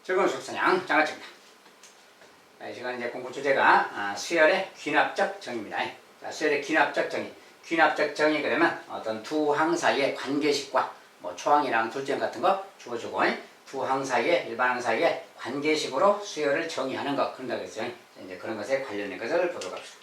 즐거운 수업사냥 장아찌입니다. 이 시간 이제 공부 주제가 수열의 귀납적 정의입니다. 자, 수열의 귀납적 정의. 귀납적 정의 그러면 어떤 두 항 사이의 관계식과 뭐 초항이랑 둘째항 같은 거 주어주고 두 항 사이의 일반 항 사이의 관계식으로 수열을 정의하는 것 그런다고 했어요. 이제 그런 것에 관련된 것을 보도록 합시다.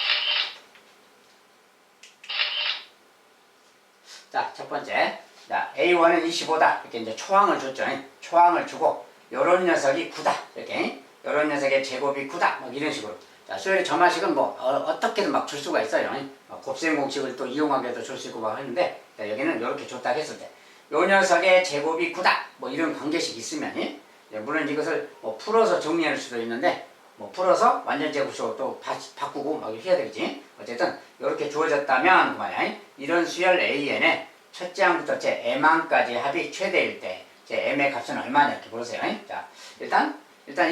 자, 첫 번째. 자, A1은 25다. 이렇게 이제 초항을 줬죠. 초항을 주고 요런 녀석이 9다. 이렇게. 요런 녀석의 제곱이 9다. 뭐 이런 식으로. 자, 수열의 점화식은 뭐 어떻게든 막 줄 수가 있어요. 곱셈 공식을 또 이용하게도 줄 수 있고 막 하는데, 자, 여기는 이렇게 줬다 했을 때 요 녀석의 제곱이 9다. 뭐 이런 관계식이 있으면 물론 이것을 뭐 풀어서 정리할 수도 있는데 뭐 풀어서 완전 제곱식으로 또 바꾸고 막 이렇게 해야 되겠지. 어쨌든 이렇게 주어졌다면 그만이야. 이런 수열 AN의 첫째 항부터 제 M항까지 합이 최대일 때 제 M의 값은 얼마냐 이렇게 보세요. 자, 일단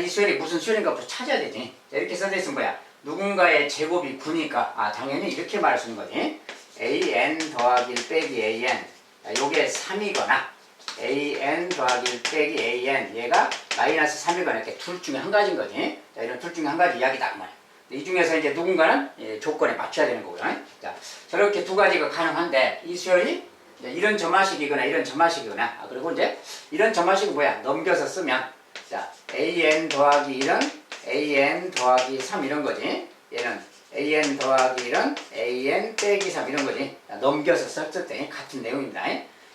이 수열이 무슨 수열인가부터 찾아야 되지. 자, 이렇게 써져 있으면 뭐야? 누군가의 제곱이 9니까 당연히 이렇게 말할 수 있는 거지. AN 더하기 1 빼기 AN. 요게 3이거나 AN 더하기 1 빼기 AN 얘가 마이너스 3이거나 이렇게 둘 중에 한 가지인 거지. 자, 이런 둘 중에 한 가지 이야기다 그 말이야. 이 중에서 이제 누군가는 조건에 맞춰야 되는 거고요. 자, 저렇게 두 가지가 가능한데 이 수열이 이런 점화식이거나 이런 점화식이거나 그리고 이제 이런 점화식은 뭐야? 넘겨서 쓰면 자, AN 더하기 1은 AN 더하기 3 이런 거지. 얘는 AN 더하기 1은 AN 빼기 3 이런 거지. 자, 넘겨서 썼을 때 같은 내용입니다.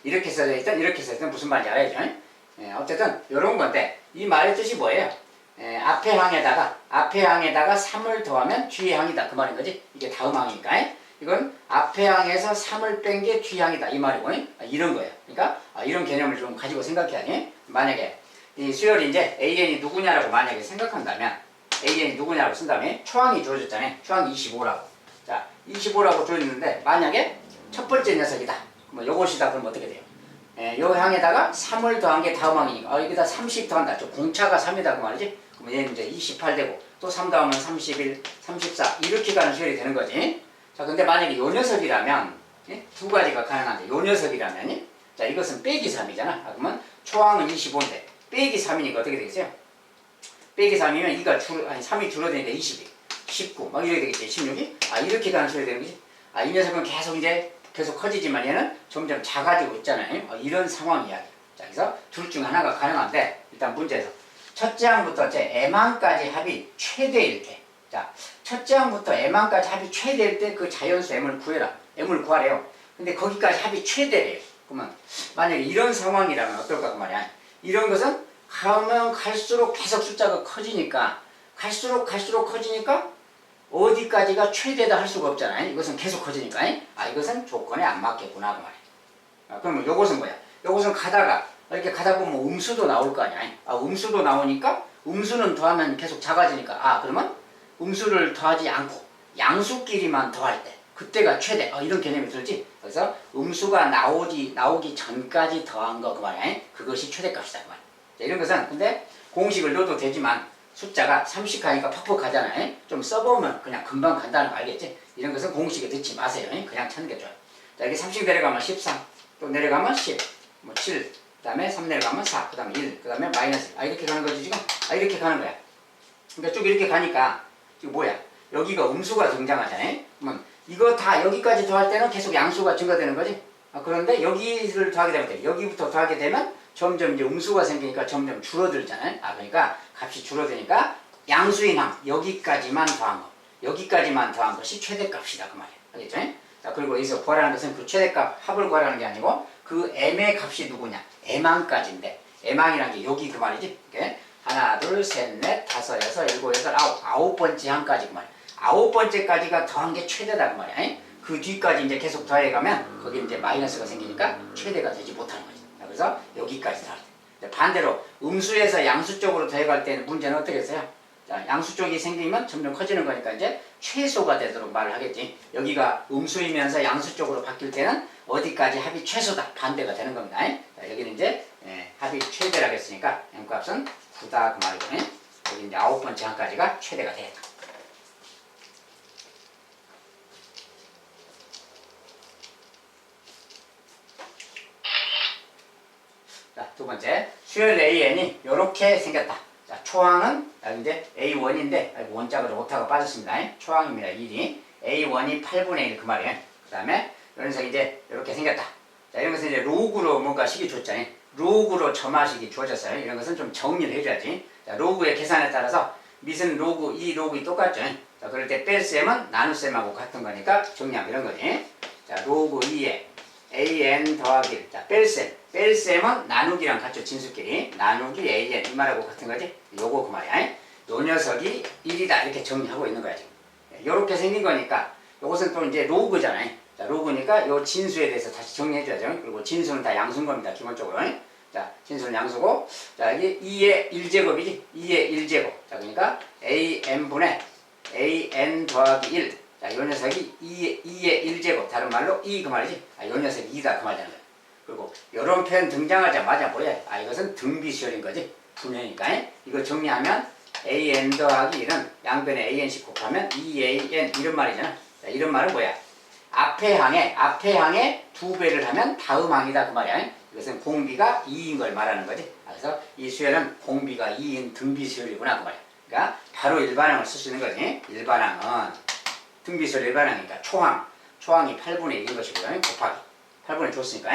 이렇게 써져 있든 이렇게 써져 있든 무슨 말인지 알아야죠. 어쨌든 이런 건데 이 말의 뜻이 뭐예요? 앞에 항에다가 3을 더하면 뒤에 항이다 그 말인 거지. 이게 다음 항이니까. 이건 앞에 항에서 3을 뺀 게 뒤 항이다 이 말이고 이런 거예요. 그러니까 이런 개념을 좀 가지고 생각해야지. 만약에 이 수열이 이제 AN이 누구냐라고 만약에 생각한다면 AN이 누구냐라고 쓴다면 초항이 주어졌잖아요. 초항이 25라고. 자, 25라고 주어졌는데 만약에 첫 번째 녀석이다. 뭐 요것이다 그러면 어떻게 돼요? 요 항에다가 3을 더한 게 다음 항이니까 여기다 30 더한다. 저 공차가 3이다 그 말이지. 그럼 얘는 이제 28 되고 또 3 더하면 31, 34 이렇게 가는 수열이 되는 거지. 자, 근데 만약에 요 녀석이라면 두 가지가 가능한데 요 녀석이라면 자, 이것은 빼기 3이잖아. 그러면 초항은 25인데 빼기 3이니까 어떻게 되겠어요? 빼기 3이면 3이 줄어드니까 22, 19 막 이렇게 되겠지. 16이? 이렇게 가는 수열이 되는 거지. 이 녀석은 계속 커지지만 얘는 점점 작아지고 있잖아요. 이런 상황이야. 자, 그래서 둘 중 하나가 가능한데 일단 문제에서 첫째 항부터 제 M항까지 합이 최대일 때 자, 첫째 항부터 M항까지 합이 최대일 때 그 자연수 M을 구해라. M을 구하래요. 근데 거기까지 합이 최대래요. 그러면 만약에 이런 상황이라면 어떨까 그 말이야. 이런 것은 가면 갈수록 계속 숫자가 커지니까 커지니까 어디까지가 최대다 할 수가 없잖아요. 이것은 계속 커지니까. 이것은 조건에 안 맞겠구나 그 말이야. 그러면 요것은 뭐야? 요것은 이렇게 가다 보면 음수도 나올 거 아니야. 음수도 나오니까 음수는 더하면 계속 작아지니까 그러면 음수를 더하지 않고 양수끼리만 더할 때 그때가 최대 이런 개념이 들지. 그래서 음수가 나오기 전까지 더한 거 그 말이야. 그것이 최대값이다 그 말이야. 자, 이런 것은 근데 공식을 넣어도 되지만 숫자가 30 가니까 팍팍 가잖아요. 좀 써보면 그냥 금방 간다는 거 알겠지? 이런 것은 공식에 넣지 마세요. 그냥 찾는 게 좋아요. 자, 여기 30 내려가면 13, 또 내려가면 10, 뭐 7, 그 다음에 3 내려가면 4, 그 다음에 1, 그 다음에 마이너스. 이렇게 가는 거지 지금? 이렇게 가는 거야. 그러니까 쭉 이렇게 가니까 이거 뭐야? 여기가 음수가 등장하잖아요. 그러면 이거 다 여기까지 더할 때는 계속 양수가 증가되는 거지. 그런데 여기를 더하게 되면 여기부터 더하게 되면 점점 이제 음수가 생기니까 점점 줄어들잖아요. 그러니까 값이 줄어드니까 양수인 항 여기까지만 더한 것이 최대값이다 그 말이야. 알겠죠? 자, 그리고 여기서 구하라는 것은 그 최대값 합을 구하라는 게 아니고 그 M의 값이 누구냐? M항까지인데 M항이라는 게 여기 그 말이지. 이렇게 하나, 둘, 셋, 넷, 다섯, 여섯, 일곱, 여덟, 아홉 번째 항까지 그 말이야. 9번째까지가 더한 게 최대다 그 말이야. 그 뒤까지 이제 계속 더해가면 거기 이제 마이너스가 생기니까 최대가 되지 못하는 거지. 그래서 여기까지 더할 때. 반대로 음수에서 양수 쪽으로 더해갈 때는 문제는 어떻게 했어요? 자, 양수 쪽이 생기면 점점 커지는 거니까 이제 최소가 되도록 말을 하겠지. 여기가 음수이면서 양수 쪽으로 바뀔 때는 어디까지 합이 최소다 반대가 되는 겁니다. 자, 여기는 이제 합이 최대라고 했으니까 M값은 9다 그 말이고 여기 이제 9번째 항까지가 최대가 되겠다. 자, 두 번째 수열 AN이 이렇게 생겼다. 자, 초항은 이제 A1인데 원짝으로 오타가 빠졌습니다. 초항입니다. 1이 A1이 8분의 1 그 말이에요. 그 다음에 이 녀석이 이제 이렇게 생겼다. 자, 이런 것은 이제 로그로 뭔가 식이 줬잖아요. 로그로 점화식이 주어졌어요. 이런 것은 좀 정리를 해줘야지. 자, 로그의 계산에 따라서 밑은 로그, 이 로그이 똑같죠. 자, 그럴 때 뺄셈은 나눗셈하고 같은 거니까 정리하면 이런 거지. 자, 로그 2에 an 더하기 1. 자, 뺄셈은 나누기랑 같죠. 진수끼리. 나누기 an. 이 말하고 같은 거지. 요거 그 말이야. 요 녀석이 1이다. 이렇게 정리하고 있는 거야, 지금. 요렇게 생긴 거니까 요것은 또 이제 로그잖아요. 자, 로그니까 요 진수에 대해서 다시 정리해줘야죠. 그리고 진수는 다 양수인 겁니다. 기본적으로. 자, 진수는 양수고. 자, 이게 2의 1제곱이지. 2의 1제곱. 자, 그러니까 an분의 an 더하기 1. 자, 요 녀석이 2의 1제곱. 다른 말로 2 그 말이지. 아, 요 녀석이 2다 그 말이잖아. 그리고 요런 표현 등장하자마자 뭐야? 아, 이것은 등비시열인 거지. 분해니까. 이거 정리하면 an 더하기 1은 양변에 an씩 곱하면 2an 이런 말이잖아. 자, 이런 말은 뭐야? 앞에 항에 두 배를 하면 다음 항이다 그 말이야. 이것은 공비가 2인 걸 말하는 거지. 그래서 이 수열은 공비가 2인 등비수열이구나 그 말이야. 그러니까 바로 일반항을 쓸 수 있는 거지. 일반항은 등비수열 일반항이니까 초항이 8분의 1인 것이고요. 곱하기 8분의 1 줬으니까.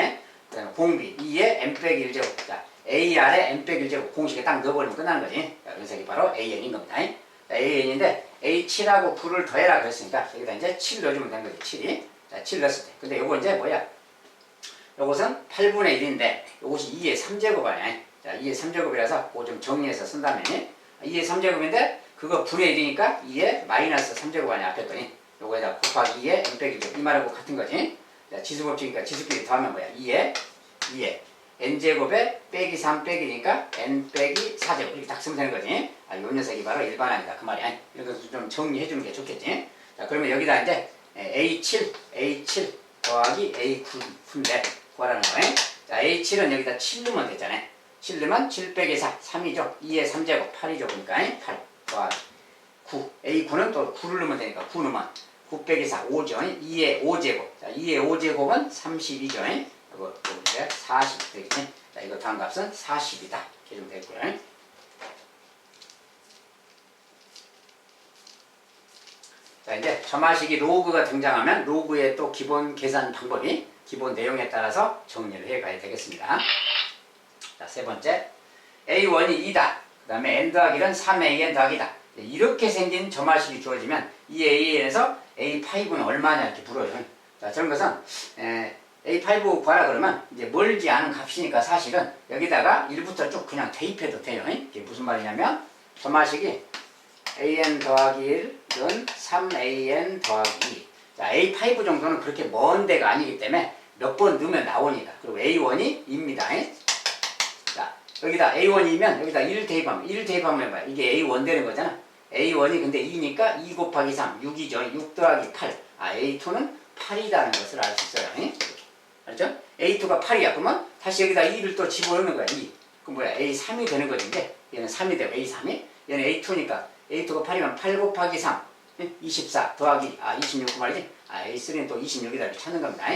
그 다음에 공비 2에 n 빼기 1제곱. 자, AR에 n 빼기 1제곱 공식에 딱 넣어버리면 끝나는 거지. 자, 녀석이 바로 AN인 겁니다. 자, AN인데 A7하고 9를 더해라 그랬으니까 여기다 이제 7 넣어주면 되는 거지. 7이. 자, 7 넣었을 때. 근데 요거 이제 뭐야? 요것은 8분의 1인데 요것이 2의 3제곱 아니야. 자, 2의 3제곱이라서 그거 좀 정리해서 쓴다면 2의 3제곱인데 그거 분의 1이니까 2의 마이너스 3제곱 아니야. 앞에 거니. 요거에다 곱하기 2의 n 빼기 1. 이 말하고 같은 거지. 자, 지수법칙이니까 지수끼리 더하면 뭐야? 2의 n제곱에 빼기 3 빼기니까 n 빼기 4제곱 이렇게 딱 쓰면 되는 거지. 아, 요 녀석이 바로 일반항이다 그 말이야. 이런 것을 좀 정리해 주는 게 좋겠지. 자, 그러면 여기다 이제 A7 더하기 A9인데 구하라는 거예요. 자, A7은 여기다 7 넣으면 되잖아요. 7 넣으면 7 빼기 4 3이죠. 2의 3제곱 8이죠. 그러니까 8 더하기 9. A9는 또 9를 넣으면 되니까 9 넣으면 9 빼기 4 5죠. 2의 5제곱. 자, 2의 5제곱은 32죠. 이거 이제 40 되겠지. 자, 이거 다음 값은 40이다. 이렇게 좀 되고요. 자, 이제 점화식이 로그가 등장하면 로그의 또 기본 계산 방법이 기본 내용에 따라서 정리를 해 가야 되겠습니다. 자, 세 번째. A1이 2다. 그 다음에 n 더하기 1은 3an 더하기다. 이렇게 생긴 점화식이 주어지면 이 AN에서 A5는 얼마냐 이렇게 물어요. 자, 저런 것은 A5 구하라 그러면 이제 멀지 않은 값이니까 사실은 여기다가 1부터 쭉 그냥 대입해도 돼요. 이게 무슨 말이냐면 점화식이 an 더하기 1은 3an 더하기 2. 자, A5 정도는 그렇게 먼 데가 아니기 때문에 몇 번 넣으면 나오니까. 그리고 A1이 2입니다. 자, 여기다 A1이면 여기다 1 대입하면 해봐요. 이게 A1 되는 거잖아. A1이 근데 2니까 2 곱하기 3, 6이죠. 6 더하기 8. 아, A2는 8이라는 것을 알 수 있어요. 알죠? A2가 8이야. 그러면 다시 여기다 2를 또 집어넣는 거야. 2. 그럼 뭐야? A3이 되는 거인데 얘는 3이 되고 A3이 얘는 A2니까 A2가 8이면 8 곱하기 3 24 더하기 26 그 말이지. A3는 또 26이다 이렇게 찾는 겁니다.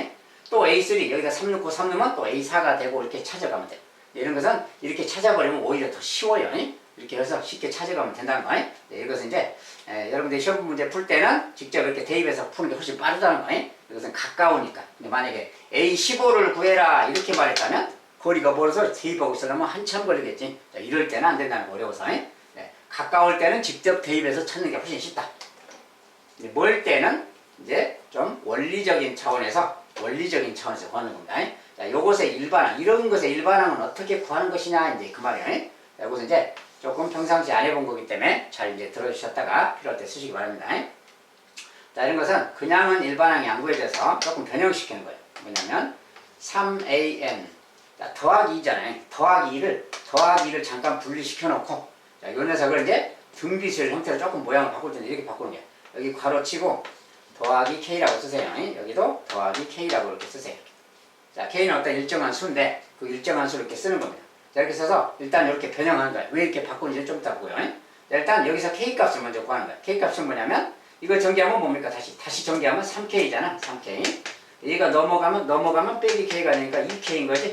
또 A3 여기다 3 넣고 3 넣으면 또 A4가 되고 이렇게 찾아가면 돼. 이런 것은 이렇게 찾아버리면 오히려 더 쉬워요. 이렇게 해서 쉽게 찾아가면 된다는 거예요. 네, 이것은 이제 여러분들이 시험 문제 풀 때는 직접 이렇게 대입해서 푸는 게 훨씬 빠르다는 거예요. 이것은 가까우니까. 근데 만약에 A15를 구해라 이렇게 말했다면 거리가 멀어서 대입하고 있으려면 한참 걸리겠지. 자, 이럴 때는 안 된다는 거 어려워서. 네, 가까울 때는 직접 대입해서 찾는 게 훨씬 쉽다. 멀 때는 이제 좀 원리적인 차원에서 구하는 겁니다. 자, 요것의 일반항, 이런 것의 일반항은 어떻게 구하는 것이냐, 이제 그 말이에요. 이것은 이제 조금 평상시 안 해본 거기 때문에 잘 이제 들어주셨다가 필요할 때 쓰시기 바랍니다. 자, 이런 것은 그냥은 일반항이 안 구해져서 조금 변형시키는 거예요. 뭐냐면, 3an. 자, 더하기 2잖아요. 더하기 2를 잠깐 분리시켜 놓고, 자, 요 녀석을 이제 등비수열 형태로 조금 모양을 바꿀 때는 이렇게 바꾸는 거예요. 여기 괄호치고, 더하기 k라고 쓰세요. 여기도 더하기 k라고 이렇게 쓰세요. 자, k는 어떤 일정한 수인데 그 일정한 수를 이렇게 쓰는 겁니다. 자, 이렇게 써서 일단 이렇게 변형하는 거예요. 왜 이렇게 바꾸는지 좀 이따 보고요. 자, 일단 여기서 k 값을 먼저 구하는 거예요. k 값은 뭐냐면 이거 정리하면 뭡니까? 다시 정리하면 3k잖아. 3k. 얘가 넘어가면 빼기 k가 되니까 2k인 거지.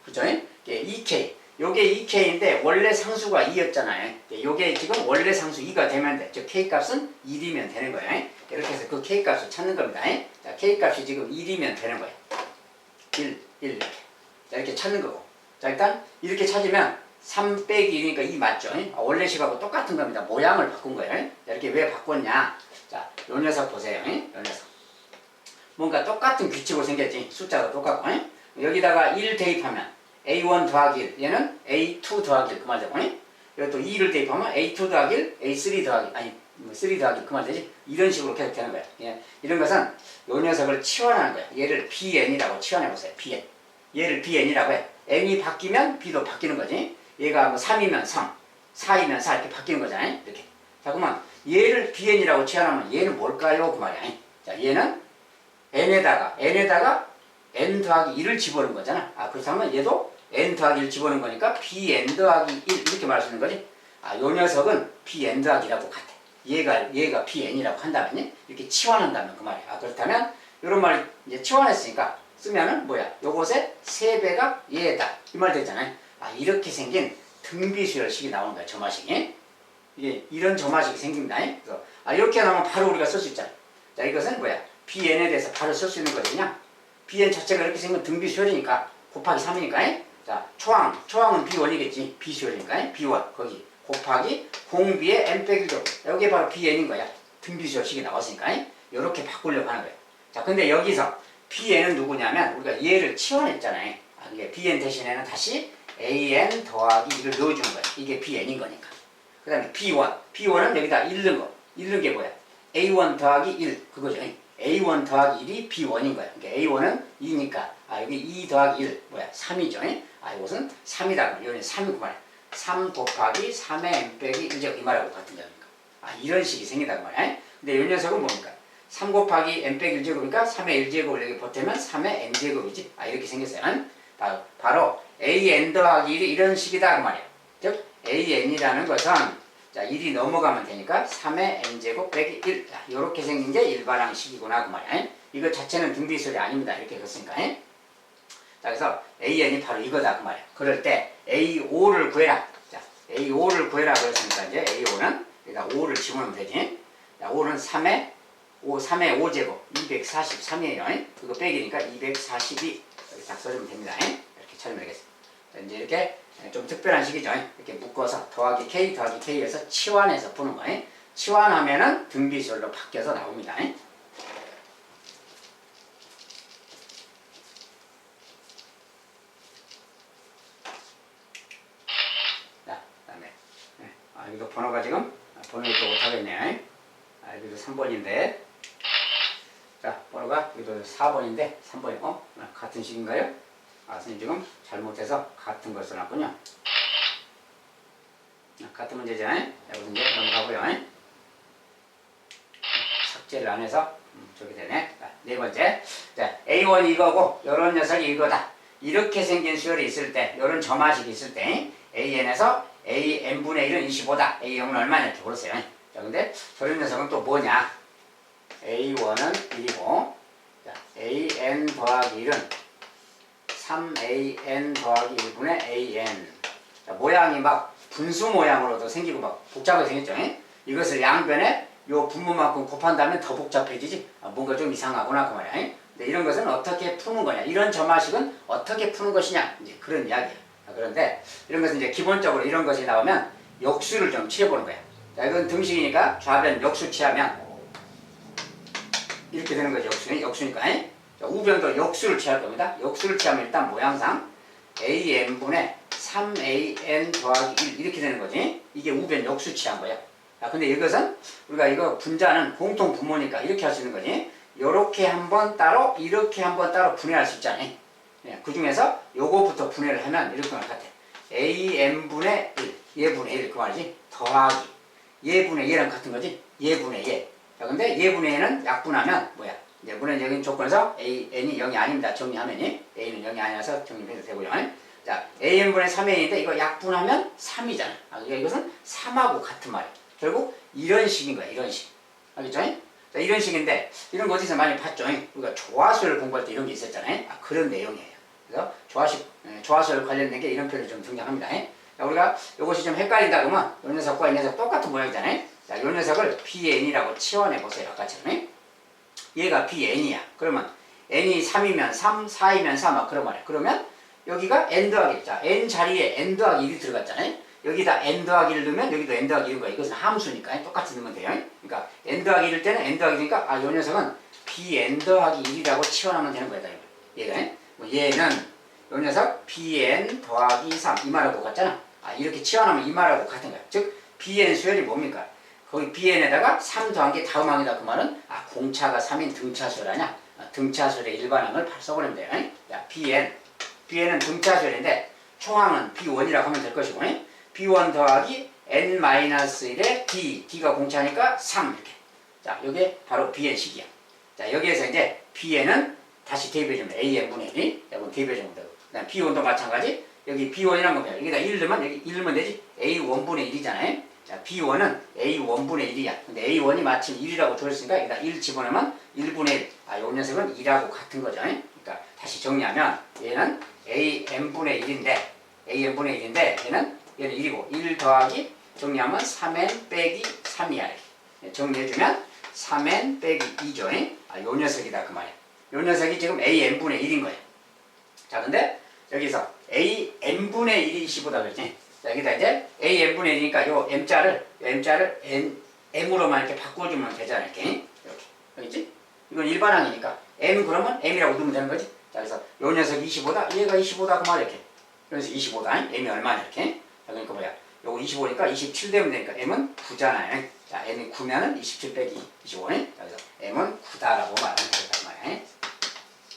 그죠? 2k. 요게 2K인데 원래 상수가 2였잖아요. 요게 지금 원래 상수 2가 되면 돼. 즉 K값은 1이면 되는 거예요. 이렇게 해서 그 K값을 찾는 겁니다. 자, K값이 지금 1이면 되는 거예요. 1 이렇게. 자, 이렇게 찾는 거고. 자, 일단 이렇게 찾으면 3 빼기 1이니까 2 맞죠? 원래 식하고 똑같은 겁니다. 모양을 바꾼 거예요. 자, 이렇게 왜 바꿨냐? 자, 요 녀석 보세요. 요 녀석. 뭔가 똑같은 규칙으로 생겼지. 숫자도 똑같고. 여기다가 1 대입하면 A1 더하기 1, 얘는 A2 더하기 1, 그 말 되고, 여기 또 2를 대입하면 A2 더하기 1, A3 더하기 1, 아니, 3 더하기 1, 그 말 되지? 이런 식으로 계속 되는 거야. 예. 이런 것은 요 녀석을 치환하는 거야. 얘를 BN이라고 치환해보세요. BN. 얘를 BN이라고 해. N이 바뀌면 B도 바뀌는 거지. 얘가 뭐 3이면 3, 4이면 4 이렇게 바뀌는 거잖아요. 이렇게. 자, 그러면 얘를 BN이라고 치환하면 얘는 뭘까요? 그 말이야. 자, 얘는 N에다가 N 더하기 1을 집어넣은 거잖아. 아, 그렇다면 얘도 N 더하기 1 집어넣은 거니까 BN 더하기 1 이렇게 말할 수 있는 거지. 아, 요 녀석은 BN 더하기 1하고 같아. 얘가 BN이라고 한다면, 이렇게 치환한다면 그 말이야. 아, 그렇다면, 요런 말 이제 치환했으니까 쓰면은 뭐야? 요것의 3배가 얘다. 이 말 되잖아요. 아, 이렇게 생긴 등비수열식이 나오는 거야. 점화식이. 이게 이런 점화식이 생깁니다. 그래서, 아, 이렇게 나오면 바로 우리가 쓸 수 있잖아. 자, 이것은 뭐야? BN에 대해서 바로 쓸 수 있는 거거든요. BN 자체가 이렇게 생긴 등비수열이니까 곱하기 3이니까 자, 초항은 B1이겠지. B수열이니까 B1 거기 곱하기 공비의 n 빼기 1조 여기에 바로 BN인 거야. 등비수열식이 나왔으니까 이렇게 바꾸려고 하는 거야. 자, 근데 여기서 BN은 누구냐면 우리가 얘를 치환했잖아요. 아, 이게 BN 대신에는 다시 AN 더하기 1을 넣어주는 거야. 이게 BN인 거니까. 그 다음에 B1은 여기다 1 넣은 거. 1 넣은 게 뭐야? A1 더하기 1 그거죠. A1 더하기 1이 B1인 거야. 그러니까 A1은 2니까 아, 여기 2 더하기 1 뭐야? 3이죠. 아, 이것은 3이다. 이거는 3이고 말이야. 3 곱하기 3의 n 빼기 1제곱 이 말하고 같은 거니까. 아, 이런 식이 생긴다고 말이야. 근데 이 녀석은 뭡니까? 3 곱하기 n 빼기 1제곱이니까 3의 1제곱을 여기 보태면 3의 n제곱이지. 아, 이렇게 생겼어요. 바로 an 더하기 1이 이런 식이다 그 말이야. 즉 an이라는 것은 자, 1이 넘어가면 되니까 3의 n제곱 빼기 1. 자, 요렇게 생긴 게 일반항식이구나 그 말이야. 이거 자체는 등비수열이 아닙니다. 이렇게 했으니까. 자, 그래서 AN이 바로 이거다 그 말이야. 그럴 때 A5를 구해라. 자, A5를 구해라 그랬으니까 이제 A5는 여기다 5를 집어넣으면 되지. 자, 5는 3의 5제곱 243이에요. 그거 빼기니까 242 여기 딱 써주면 됩니다. 이렇게 찾으면 되겠습니다. 자, 이제 이렇게 좀 특별한 식이죠. 이렇게 묶어서 더하기 K 더하기 K에서 치환해서 푸는 거예요. 치환하면은 등비수열로 바뀌어서 나옵니다. 자, 그다음에 여기도 번호가 지금 번호를 또 못하겠네요. 여기도 3번인데 자, 번호가 여기도 4번인데 3번이고 같은 식인가요? 선생님 지금 잘못해서 같은 걸 써놨군요. 같은 문제죠. 여기서 이제 넘어가고요. 삭제를 안 해서 저기 되네. 자, 네 번째. 자, A1 이거고 요런 녀석이 이거다. 이렇게 생긴 수열이 있을 때, 요런 점화식이 있을 때 AN에서 AN분의 1은 25다. A0은 얼마냐 이렇게 물었어요. 자, 근데 저런 녀석은 또 뭐냐? A1은 1이고 자, AN 더하기 1은 3AN 더하기 1분의 AN. 자, 모양이 막 분수 모양으로도 생기고 막 복잡하게 생겼죠. 이것을 양변에 요 분모만큼 곱한다면 더 복잡해지지. 뭔가 좀 이상하구나 그 말이야. 근데 이런 것은 어떻게 푸는 거냐? 이런 점화식은 어떻게 푸는 것이냐? 이제 그런 이야기야. 그런데 이런 것은 이제 기본적으로 이런 것이 나오면 역수를 좀 취해보는 거야. 자, 이건 등식이니까 좌변 역수 취하면 이렇게 되는 거죠. 역수니까. 자, 우변도 역수를 취할 겁니다. 역수를 취하면 일단 모양상 AN분의 3AN 더하기 1 이렇게 되는 거지. 이게 우변 역수 취한 거야. 근데 이것은 우리가 이거 분자는 공통 분모니까 이렇게 할 수 있는 거지. 요렇게 한번 따로 이렇게 한번 따로 분해할 수 있잖아요. 그 중에서 요거부터 분해를 하면 이렇게 할 것 같아. AN분의 1 얘분의 1 그 말이지. 더하기 얘분의 얘랑 같은 거지. 얘분의 얘. 자, 근데 얘분의 얘는 약분하면 뭐야? 이제 문헌적인 조건에서 N이 0이 아닙니다. 정리하면이 A는 0이 아니라서 정리해도 되고요. 자, AN분의 3A인데 이거 약분하면 3이잖아. 그러니까 이것은 3하고 같은 말이야. 결국 이런 식인 거야. 이런 식. 알겠죠? 자, 이런 식인데 이런 거 어디서 많이 봤죠? 우리가 조화수를 공부할 때 이런 게 있었잖아요. 그런 내용이에요. 그래서 조화수열 관련된 게 이런 표현이 좀 등장합니다. 자, 우리가 이것이 좀 헷갈린다 그러면 이 녀석과 이 녀석 똑같은 모양이잖아요. 자, 이 녀석을 BN이라고 치환해 보세요. 아까처럼. 얘가 BN이야. 그러면 n이 3이면 3, 4이면 3, 그런 말이야. 그러면 여기가 n 더하기 1. 자, n 자리에 n 더하기 1이 들어갔잖아요. 여기다 n 더하기 1 넣으면 여기도 n 더하기 1인 거야. 이것은 함수니까 똑같이 넣으면 돼요. 그러니까 n 더하기 1일 때는 n 더하기 1이니까 이 녀석은 bn 더하기 1이라고 치환하면 되는 거다. 얘가. 얘는 이 녀석 bn 더하기 3 이 말하고 같잖아. 이렇게 치환하면 이 말하고 같은 거야. 즉 bn 수열이 뭡니까? 거기 bn에다가 3 더한 게 다음 항이다. 그 말은 공차가 3인 등차수열 아니야? 등차수열의 일반항을 써버리면 돼요. 자, bn은 등차수열인데 총항은 b1이라고 하면 될 것이고 b1 더하기 n-1의 d가 공차니까 3 이렇게. 자, 이게 바로 bn식이야. 자, 여기에서 이제 bn은 다시 대입해주면 an분의 1이 여러분 대입해주면 되고, 그다음 b1도 마찬가지. 여기 b1이란 거 여기다 1 넣으면 여기 1 넣으면 되지. a1분의 1이잖아요. 자, b1은 a1분의 1이야. 근데 a1이 마침 1이라고 줘있으니까 여기다 1 집어넣으면 1분의 1. 요 녀석은 2라고 같은 거죠. 그러니까 다시 정리하면 얘는 an분의 1인데 얘는 1이고 1 더하기 정리하면 3n 빼기 3이야. 정리해주면 3n 빼기 2죠. 요 녀석이다 그 말이야. 요 녀석이 지금 an분의 1인 거야. 자, 근데 여기서 an분의 1이 25다 그랬지. 자, 여기다 이제 an분의 1이니까 요 m자를 m으로만 이렇게 바꿔주면 되잖아. 이렇게. 알겠지? 이건 일반항이니까 m 그러면 m이라고 넣으면 되는 거지. 자, 그래서 요 녀석 25다, 얘가 25다 그 말이야. 이렇게. 그래서 25다. m이 얼마냐 이렇게. 자, 그러니까 뭐야? 요거 25니까 27 되면 되니까 m은 9잖아요. 자, m이 9면은 27 빼기 25. 자, 그래서 m은 9다라고 말하면 되겠다 말이야.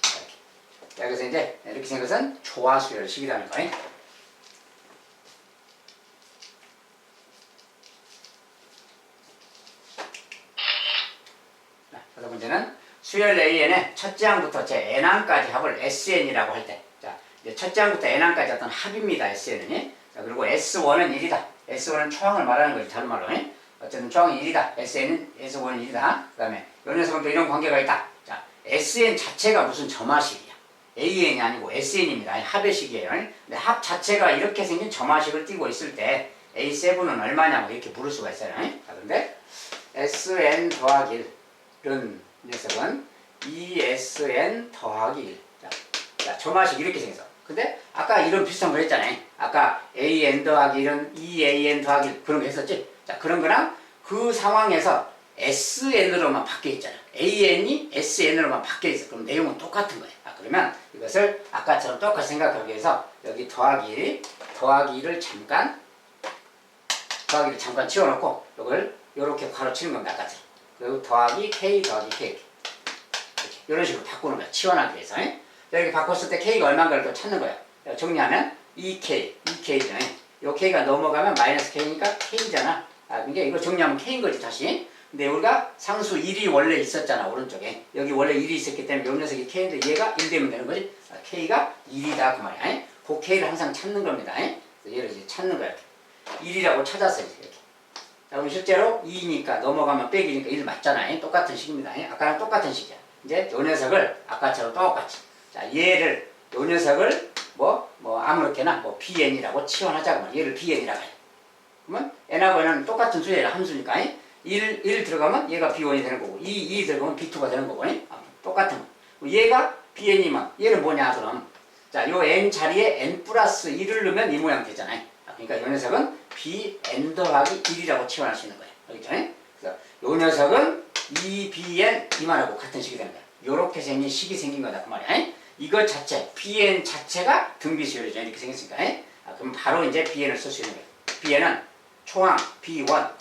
자, 이렇게. 자, 그래서 이제 이렇게 생긴 것은 조화수열식이라는 거예요. 그래서 문제는 수열 AN의 첫째 항부터 제 n항까지 합을 SN이라고 할 때, 자, 이제 첫째 항부터 n항까지 어떤 합입니다. SN은. 자, 그리고 S1은 1이다. S1은 초항을 말하는 거지, 다른 말로. 어쨌든 초항이 1이다. S1은 1이다. 그 다음에 이 녀석은 또 이런 관계가 있다. 자, SN 자체가 무슨 점화식이야. AN이 아니고 SN입니다. 합의 식이에요. 근데 합 자체가 이렇게 생긴 점화식을 띠고 있을 때 A7은 얼마냐고 이렇게 물을 수가 있어요. 자, 그런데 SN 더하기 1 이런 녀석은 ESN 더하기 1. 자, 점화식 이렇게 생겼어. 근데 아까 이런 비슷한 거 했잖아요. 아까 AN 더하기 1은 EAN 더하기 1 그런 거 했었지? 자, 그런 거랑 그 상황에서 SN으로만 바뀌어 있잖아. AN이 SN으로만 바뀌어 있어. 그럼 내용은 똑같은 거예요. 그러면 이것을 아까처럼 똑같이 생각하기 위해서 여기 더하기 1을 잠깐 치워놓고 이걸 이렇게 가로치는 겁니다. 아까처럼. 그리고 더하기 K 더하기 K 이렇게. 이런 식으로 바꾸는 거야. 치환하기 위해서. 이렇게 바꿨을 때 K가 얼마인가를 또 찾는 거야. 정리하면 2K잖아요. 이 K가 넘어가면 마이너스 K니까 K잖아. 그러니까 이거 정리하면 K인 거지 다시. 근데 우리가 상수 1이 원래 있었잖아. 오른쪽에. 여기 원래 1이 있었기 때문에 이 녀석이 K인데 얘가 1 되면 되는 거지. K가 1이다 그 말이야. 그 K를 항상 찾는 겁니다. 얘를 이제 찾는 거야. 1이라고 찾았어요. 이렇게. 자, 그럼 실제로 2니까 넘어가면 빼기니까 1 맞잖아요. 똑같은 식입니다. 아까랑 똑같은 식이야. 이제 요 녀석을 아까처럼 똑같이. 자, 얘를 요 녀석을 아무렇게나 BN이라고 치환하자고 말이야. 얘를 BN이라고 해. 그러면 n하고 n은 똑같은 수의 함수니까 1 들어가면 얘가 B1이 되는 거고 2 들어가면 B2가 되는 거고 똑같은 거. 얘가 BN이면 얘는 뭐냐 그럼 자, 요 n 자리에 n 플러스 1을 넣으면 이 모양 되잖아요. 그러니까 요 녀석은 BN 더하기 1이라고 치환할 수 있는 거예요. 알겠죠? 그래서 요 녀석은 2BN 이만하고 같은 식이 되는 거야. 요렇게 생긴 식이 생긴 거다 그 말이야. 이거 자체 BN 자체가 등비수열이죠. 이렇게 생겼으니까. 그럼 바로 이제 BN을 쓸 수 있는 거예요. BN은 초항 B1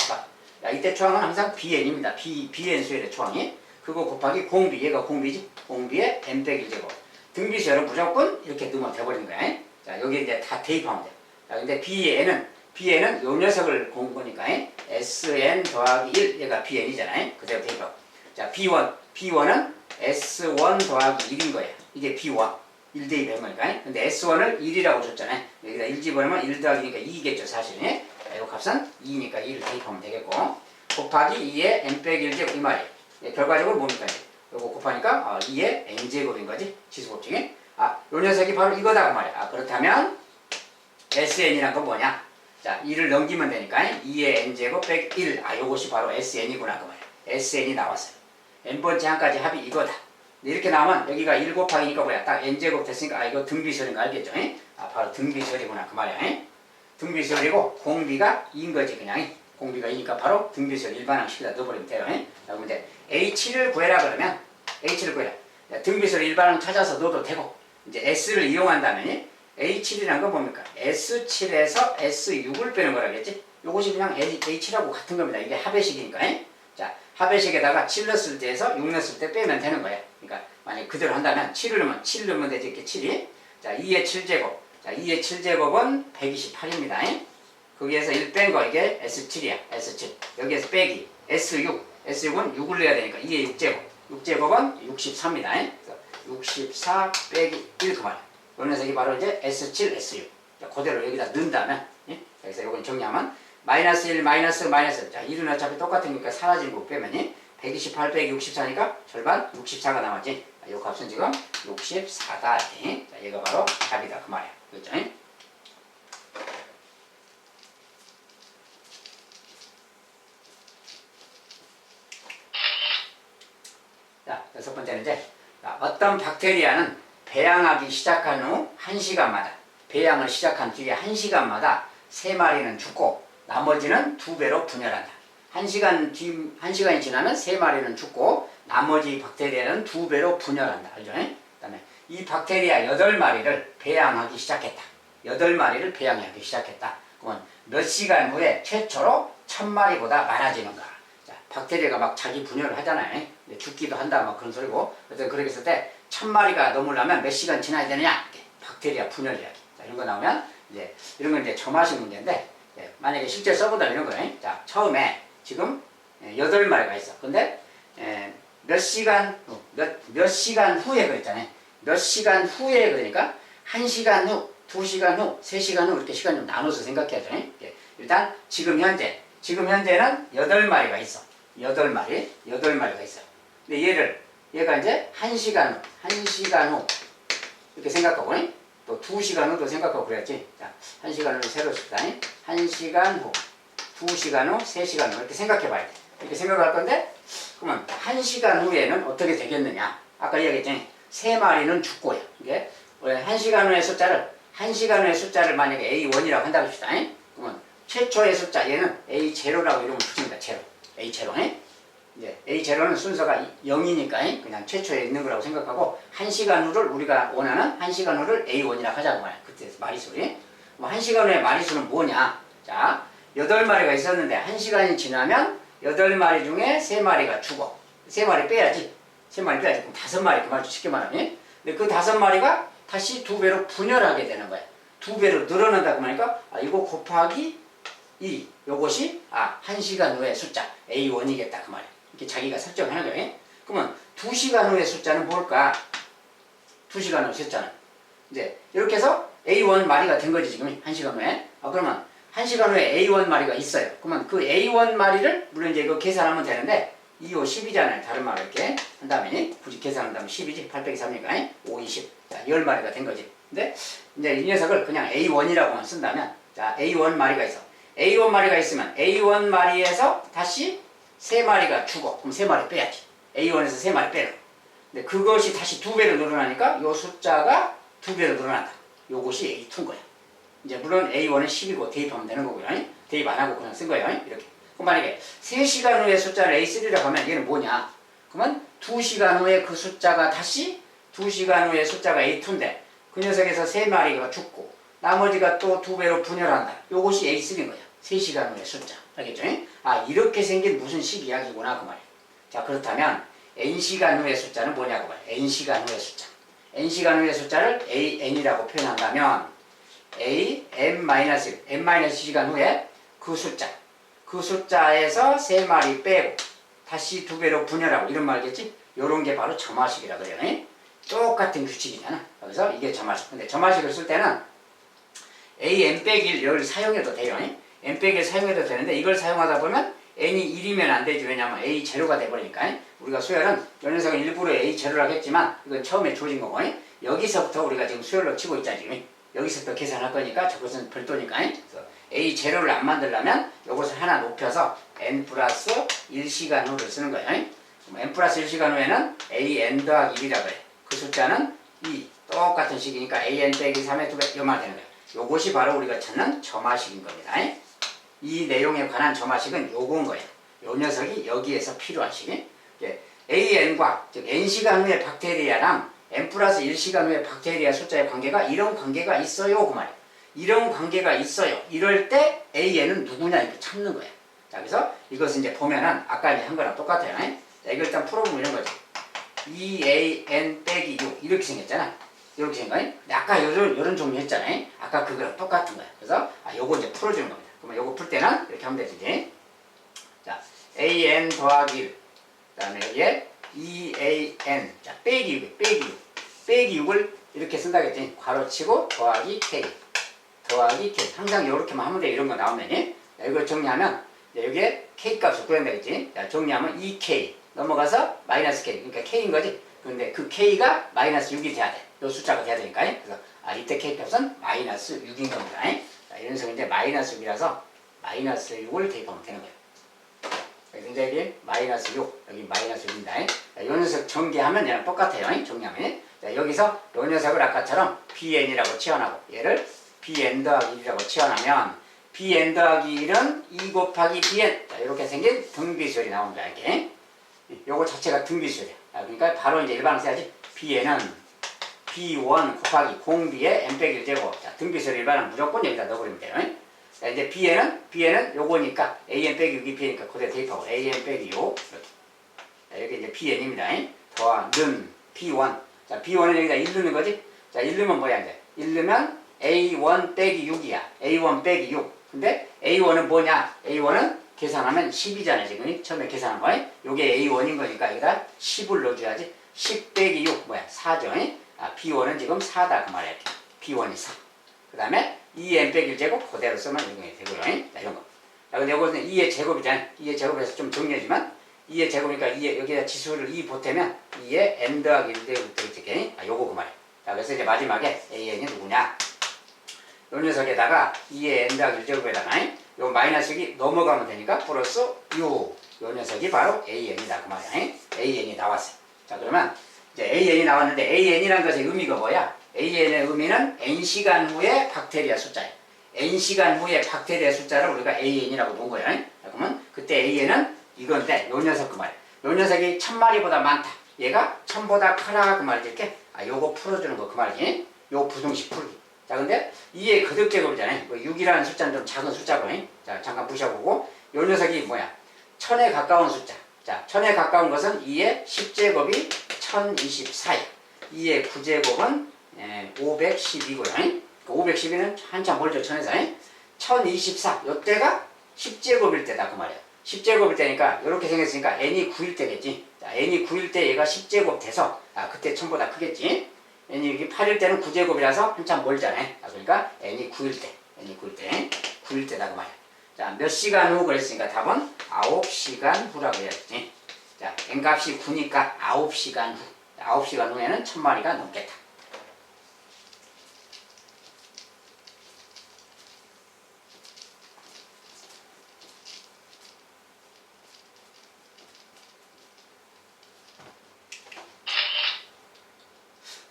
이때 초항은 항상 BN입니다. BN 수열의 초항이 그거 곱하기 공비 얘가 공비지. 공비에 n 빼기 1제곱 등비수열은 무조건 이렇게 넣으면 돼버리는 거야. 자, 여기 이제 다 대입하면 돼. 자, 근데 BN은 요 녀석을 본 거니까 SN 더하기 1 얘가 BN이잖아요. 그대로 대입하고. 자, B1은 S1 더하기 1인 거예요. 이게 B1 1 대입한 거니까. 근데 S1을 1이라고 줬잖아요. 여기다 1 집어넣으면 1 더하기니까 2겠죠 사실. 자, 요 값은 2니까 2를 대입하면 되겠고 곱하기 2에 n 빼기 1제곱 이 말이에요. 결과적으로 뭡니까? 요거 곱하니까 2에 n제곱인 거지. 지수곱증이. 아, 요 녀석이 바로 이거다 그 말이야. 아, 그렇다면 SN이란 건 뭐냐? 자, 2를 넘기면 되니까 2의 n제곱 빼기 1. 아, 요것이 바로 SN이구나 그 말이야. SN이 나왔어요. n번째 항까지 합이 이거다. 이렇게 나오면 여기가 1 곱하기니까 뭐야? 딱 n제곱 됐으니까 아, 이거 등비설인 거 알겠죠? 아, 바로 등비설이구나 그 말이야. 등비설이고 공비가 2인 거지 그냥. 공비가 2니까 바로 등비설 일반항식에다 넣어버리면 돼요. 자, 그럼 이제 H를 구해라 그러면 H를 구해라. 등비설 일반항 찾아서 넣어도 되고 이제 S를 이용한다면 H7이란 건 뭡니까? S7에서 S6을 빼는 거라겠지? 요것이 그냥 H라고 같은 겁니다. 이게 합의식이니까. 자, 합의식에다가 7 넣었을 때에서 6 넣었을 때 빼면 되는 거예요. 그러니까 만약에 그대로 한다면 7을 넣으면 7 넣으면 되지 이렇게 7이. 자, 2의 7제곱. 자, 2의 7제곱은 128입니다. 거기에서 1 뺀 거 이게 S7이야. S7. 여기에서 빼기. S6. S6은 6을 넣어야 되니까 2의 6제곱. 6제곱은 63입니다. 그래서 64 빼기 1 그만. 요 녀석이 바로 이제 S7, S6. 자, 그대로 여기다 넣는다면, 그래서 이건 정리하면, 마이너스 1, 마이너스, 마이너스. 자, 1은 어차피 똑같으니까 사라진 거 빼면, 128 빼기 64니까 절반 64가 남았지. 자, 요 값은 지금 64다. 자, 얘가 바로 답이다. 그 말이야. 그렇죠? 자, 여섯 번째는 이제, 어떤 박테리아는 배양하기 시작한 후 1시간마다 배양을 시작한 뒤에 1시간마다 3마리는 죽고 나머지는 2배로 분열한다. 1시간이 지나면 3마리는 죽고 나머지 박테리아는 2배로 분열한다. 알죠? 그 다음에 이 박테리아 8마리를 배양하기 시작했다. 8마리를 배양하기 시작했다. 그러면 몇 시간 후에 최초로 1000마리보다 많아지는가? 자, 박테리아가 막 자기 분열을 하잖아요. 죽기도 한다. 막 그런 소리고. 어쨌든 그렇게 했을 때 1000마리가 넘으려면 몇 시간 지나야 되느냐? 박테리아 분열 이야기. 자, 이런 거 나오면 이제 이런 건 이제 점화식 문제인데 만약에 실제 써보다 이런 거예요. 자, 처음에 지금 8마리가 있어. 근데 몇 시간 후에 그랬잖아요. 몇 시간 후에 그러니까 1시간 후, 2시간 후, 3시간 후 이렇게 시간 좀 나눠서 생각해야죠. 일단 지금 현재는 8마리가 있어. 8마리가 있어요. 근데 얘가 이제 1시간 후 이렇게 생각하고 또 2시간 후도 생각하고 그래야지. 자, 1시간 후 새로 씁다. 1시간 후, 2시간 후, 3시간 후 이렇게 생각해 봐야 돼. 이렇게 생각할 건데 그러면 1시간 후에는 어떻게 되겠느냐? 아까 이야기했잖아요. 3마리는 죽고요. 이게 1시간 후의 숫자를 만약에 A1이라고 한다고 합시다. 그러면 최초의 숫자 얘는 A0라고 이름을 붙입니다. A0. 이제 A0는 순서가 0이니까 그냥 최초에 있는 거라고 생각하고 1시간 후를 우리가 원하는 1시간 후를 A1이라고 하자고 말이야. 그때 마리수를. 1시간 후의 마리수는 뭐냐? 자, 8마리가 있었는데 1시간이 지나면 8마리 중에 3마리가 죽어. 3마리 빼야지. 3마리 빼야지. 그럼 5마리 그 말도 쉽게 말하면. 근데 그 5마리가 다시 2배로 분열하게 되는 거야. 2배로 늘어난다고 하니까 이거 곱하기 2. 요것이 1시간 후의 숫자 A1이겠다 그 말이야. 이렇게 자기가 설정하는 거예요. 그러면 2시간 후의 숫자는 뭘까? 2시간 후 숫자는 이제 이렇게 해서 A1 마리가 된 거지 지금 1시간 후에. 그러면 1시간 후에 A1 마리가 있어요. 그러면 그 A1 마리를 물론 이제 이거 계산하면 되는데 2, 5, 10이잖아요. 다른 말로 이렇게 한다면 굳이 계산한다면 10이지. 8 빼기 3이니까 5, 20. 자, 10마리가 된 거지. 근데 이제 이 녀석을 그냥 A1이라고만 쓴다면 자, A1 마리가 있어. A1 마리가 있으면 A1 마리에서 다시 3마리가 죽어. 그럼 3마리 빼야지. A1에서 3마리 빼라. 근데 그것이 다시 2배로 늘어나니까 이 숫자가 2배로 늘어난다. 요것이 A2인 거야. 이제 물론 A1은 10이고 대입하면 되는 거고요. 대입 안 하고 그냥 쓴 거예요. 이렇게. 그럼 만약에 3시간 후에 숫자를 A3라고 하면 얘는 뭐냐? 그러면 2시간 후에 그 숫자가 다시 2시간 후에 숫자가 A2인데 그 녀석에서 3마리가 죽고 나머지가 또 2배로 분열한다. 요것이 A3인 거야. 3시간 후의 숫자. 알겠죠? 이렇게 생긴 무슨 식 이야기구나 그 말이에요. 자, 그렇다면 N시간 후의 숫자는 뭐냐고 말이에요. N시간 후의 숫자. N시간 후의 숫자를 AN이라고 표현한다면 N-시간 후에 그 숫자에서 3마리 빼고 다시 2배로 분열하고 이런 말겠지? 요런 게 바로 점화식이라 그래요. 똑같은 규칙이잖아. 그래서 이게 점화식. 근데 점화식을 쓸 때는 n-1을 사용해도 돼요. n-1 사용해도 되는데 이걸 사용하다 보면 n이 1이면 안 되지. 왜냐면 a0가 돼버리니까. 우리가 수열은 이 녀석은 일부러 a0라고 했지만 이건 처음에 주어진 거고 여기서부터 우리가 지금 수열로 치고 있잖아 지금. 여기서부터 계산할 거니까 저것은 별도니까. 그래서 A 제로를 안 만들려면 요것을 하나 높여서 n 플러스 1시간 후를 쓰는 거예요. 그럼 n 플러스 1시간 후에는 an 더하기 1이라고 해. 그 숫자는 2. 똑같은 식이니까 an 빼기 3의 2배 요말 되는 거예요. 요것이 바로 우리가 찾는 점화식인 겁니다. 이 내용에 관한 점화식은 요건 거예요. 요 녀석이 여기에서 필요한 식이. an과 즉 n시간 후에 박테리아랑 n 플러스 1시간 후에 박테리아 숫자의 관계가 이런 관계가 있어요 그 말이에요. 이런 관계가 있어요. 이럴 때 an은 누구냐 이렇게 찾는 거예요. 자 그래서 이것은 이제 보면은 아까 이제 한 거랑 똑같아요. 자, 이걸 일단 풀어보면 이런 거죠. 2an 빼기 6 이렇게 생겼잖아. 이렇게 생긴 거예요. 근데 아까 요런 종류 했잖아요. 아까 그거랑 똑같은 거예요. 그래서 요거 이제 풀어주는 겁니다. 그러면 요거 풀 때는 이렇게 하면 되지. 자 an 더하기 1 그 다음에 여기에 2an 자 빼기 6 빼기 6을 이렇게 쓴다겠지. 괄호치고 더하기 k 더하기 k 항상 이렇게만 하면 돼. 이런 거 나오면 자, 이걸 정리하면 여기에 k 값을 구한다겠지. 자 정리하면 2k 넘어가서 마이너스 k 그러니까 k인 거지. 그런데 그 k가 마이너스 6이 돼야 돼. 요 숫자가 돼야 되니까. 그래서 이때 k 값은 마이너스 6인 겁니다. 자, 이런 식으로 이제 마이너스 6이라서 마이너스 6을 대입하면 되는 거예요. 그래서 이제 여기 마이너스 6, 여기 마이너스 6입니다. 이 녀석 전개하면 얘랑 똑같아요. 정리하면. 자, 여기서 이 녀석을 아까처럼 bn이라고 치환하고 얘를 bn 더하기 1이라고 치환하면 bn 더하기 1은 2 곱하기 bn 자, 이렇게 생긴 등비수열이 나옵니다. 이렇게. 요거 자체가 등비수열이야. 그러니까 바로 이제 일반을 써야지. bn은 b1 곱하기 공b의 n 빼기 1제곱 자, 등비수열 일반은 무조건 여기다 넣어버리면 돼요. 자, 이제 bn은 요거니까 an 빼기 6이 b니까 그대로 대입하고 an 빼기 6 이렇게. 자, 여기 이제 bn입니다. 더는 b1 자 b1은 여기다 1 넣는 거지. 자 1 넣으면 뭐야 이제 1 넣으면 a1 빼기 6이야. a1 빼기 6 근데 a1은 뭐냐 a1은 계산하면 10이잖아요 지금 처음에 계산한 거. 요게 a1인 거니까 여기다 10을 넣어줘야지. 10 빼기 6 뭐야 4죠. b1은 지금 4다 그 말이야. b1이 4 그 다음에 2n 빼기 1제곱 그대로 쓰면 이렇게 되고요. 자, 이런 거. 자, 근데 이거는 2의 제곱이잖아요. 2의 제곱에서 좀 정리하지만 2의 제곱이니까 2의, 여기다 지수를 2 보태면 2의 n 더하기 1 되겠지. 요거 그 말이에요. 자, 그래서 이제 마지막에 an이 누구냐. 요 녀석에다가 2의 n 더하기 1제곱에다가 요 마이너스 6이 넘어가면 되니까 플러스 6. 요 녀석이 바로 an이다 그 말이야. an이 나왔어요. 자, 그러면 이제 an이 나왔는데 an이라는 것의 의미가 뭐야? an의 의미는 n시간 후에 박테리아 숫자예요. n시간 후에 박테리아 숫자를 우리가 an이라고 본 거예요. 자, 그러면 그때 an은 이건데 요 녀석 그 말이에요. 요 녀석이 1000마리보다 많다. 얘가 1000보다 크다 그 말이지. 이렇게 요거 풀어주는 거 그 말이지. 요 부등식 풀기. 자 근데 2의 거듭제곱이잖아요. 6이라는 숫자는 좀 작은 숫자고. 자 잠깐 부셔보고 요 녀석이 뭐야? 1000에 가까운 숫자. 자 1000에 가까운 것은 2의 10제곱이 1024야. 2의 9제곱은 512고요. 512는 한참 멀죠. 1000에서. 1024. 요때가 10제곱일 때다 그 말이야. 10제곱일 때니까 이렇게 생겼으니까 n이 9일 때겠지. 자, n이 9일 때 얘가 10제곱 돼서 그때 1000보다 크겠지. n이 여기 8일 때는 9제곱이라서 한참 멀잖아요. 그러니까 n이 9일 때 9일 때다 그 말이야. 자, 몇 시간 후 그랬으니까 답은 9시간 후라고 해야지. 자, n값이 9니까 9시간 후. 9시간 후에는 1000마리가 넘겠다.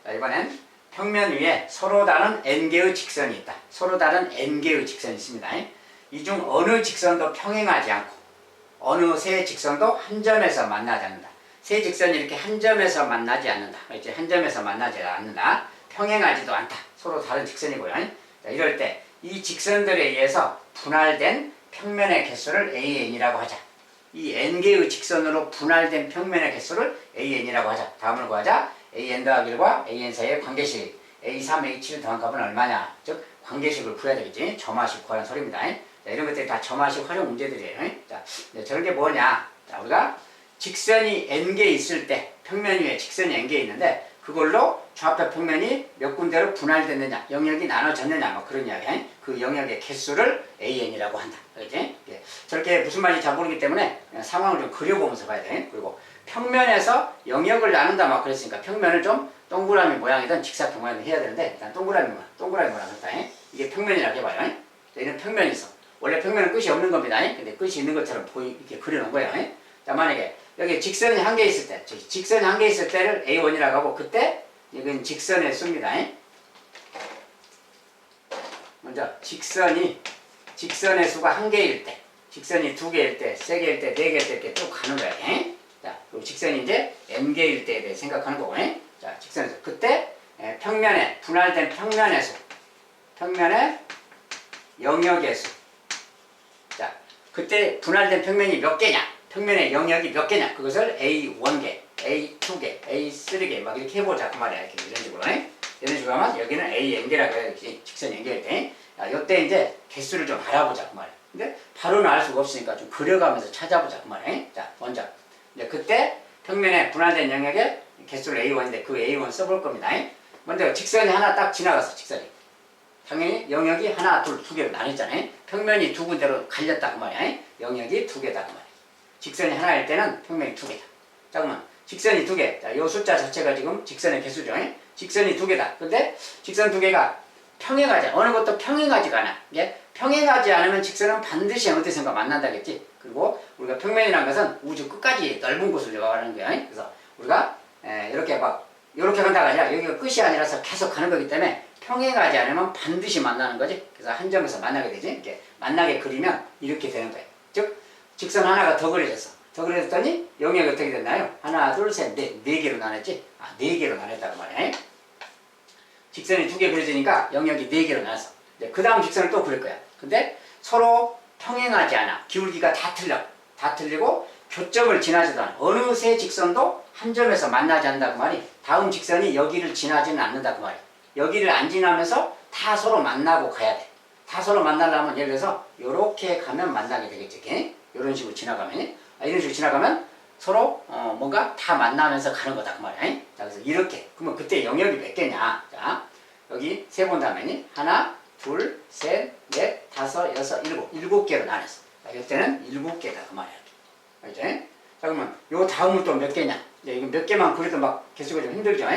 자, 이번엔 평면 위에 서로 다른 n개의 직선이 있다. 서로 다른 n개의 직선이 있습니다. 이 중 어느 직선도 평행하지 않고 어느 세 직선도 한 점에서 만나지 않는다. 세 직선이 이렇게 한 점에서 만나지 않는다. 이제 한 점에서 만나지 않는다. 평행하지도 않다. 서로 다른 직선이고요. 자, 이럴 때 이 직선들에 의해서 분할된 평면의 개수를 an이라고 하자. 이 n개의 직선으로 분할된 평면의 개수를 an이라고 하자. 다음을 구하자. an 더하기 1과 an 사이의 관계식 a3, a7 더한 값은 얼마냐. 즉 관계식을 구해야 되겠지. 점화식 구하는 소리입니다. 자, 이런 것들이 다 점화식 활용 문제들이에요. 자, 저런 게 뭐냐. 자, 우리가 직선이 n개 있을 때 평면 위에 직선이 n개 있는데 그걸로 좌표 평면이 몇 군데로 분할됐느냐, 영역이 나눠졌느냐, 뭐 그런 이야기. 그 영역의 개수를 an이라고 한다. 그렇지? 저렇게 무슨 말인지 잘 모르기 때문에 상황을 좀 그려보면서 봐야 돼. 그리고 평면에서 영역을 나눈다 막 그랬으니까 평면을 좀 동그라미 모양이든 직사각 모양이든 해야 되는데 일단 동그라미 모양 했다. 이게 평면이라고 해봐요. 자, 이런 평면이 있어. 원래 평면은 끝이 없는 겁니다. 근데 끝이 있는 것처럼 이렇게 그려놓은 거예요. 자, 만약에 여기 직선이 한 개 있을 때, 직선이 한 개 있을 때를 A1이라고 하고 그때 이건 직선의 수입니다. 먼저 직선의 수가 한 개일 때, 직선이 두 개일 때, 세 개일 때, 네 개일 때 이렇게 쭉 가는 거야. 자, 그리고 직선이 이제 n 개일 때에 대해 생각하는 거고. 자, 직선의 수. 그때 평면에 분할된 평면의 수, 평면의 영역의 수. 자, 그때 분할된 평면이 몇 개냐? 평면의 영역이 몇 개냐? 그것을 A1개, A2개, A3개 막 이렇게 해보자 그 말이야. 이렇게 이런 식으로. 이런 식으로 하면 여기는 AN개라고 해야 되지. 직선 연결 때. 이때 이제 개수를 좀 알아보자 그 말이야. 근데 바로는 알 수가 없으니까 좀 그려가면서 찾아보자 그 말이야. 자, 먼저 이제 그때 평면에 분할된 영역의 개수를 A1인데 그 A1 써볼 겁니다. 먼저 직선이 하나 딱 지나갔어. 직선이. 당연히 영역이 하나, 둘, 두 개로 나뉘잖아요. 평면이 두 군데로 갈렸다 그 말이야. 영역이 두 개다 그 말이야. 직선이 하나일 때는 평면이 두 개다. 자, 그러면 직선이 두 개. 자, 요 숫자 자체가 지금 직선의 개수죠. 직선이 두 개다. 근데 직선 두 개가 평행하지, 어느 것도 평행하지가 않아. 예? 평행하지 않으면 직선은 반드시 어디선가 만난다겠지. 그리고 우리가 평면이라는 것은 우주 끝까지 넓은 곳을 요하는 거야. 그래서 우리가 이렇게 막 이렇게 간다가 아니라 여기가 끝이 아니라서 계속 가는 거기 때문에 평행하지 않으면 반드시 만나는 거지. 그래서 한 점에서 만나게 되지. 이렇게 만나게 그리면 이렇게 되는 거예요. 즉 직선 하나가 더 그려졌어. 더 그려졌더니 영역이 어떻게 됐나요? 하나, 둘, 셋, 넷, 네 개로 나눴지. 네 개로 나눴다고 말이야. 직선이 두 개 그려지니까 영역이 네 개로 나눴어. 그 다음 직선을 또 그릴 거야. 근데 서로 평행하지 않아. 기울기가 다 틀려. 다 틀리고 교점을 지나지도 않아. 어느 새 직선도 한 점에서 만나지 않는다고 말이. 다음 직선이 여기를 지나지는 않는다고 말이. 여기를 안 지나면서 다 서로 만나고 가야 돼. 다 서로 만나려면 예를 들어서 이렇게 가면 만나게 되겠지. 이런 식으로 지나가면. 이런 식으로 지나가면 서로 뭔가 다 만나면서 가는 거다 그 말이야. 자, 그래서 이렇게. 그러면 그때 영역이 몇 개냐? 자, 여기 세 본 다음에 하나, 둘, 셋, 넷, 다섯, 여섯, 일곱 개로 나눴어. 자, 이때는 일곱 개다 그 말이야. 알죠? 자, 그러면 요 다음은 또 몇 개냐? 이제 이거 몇 개만 그려도 막 개수가 좀 힘들죠?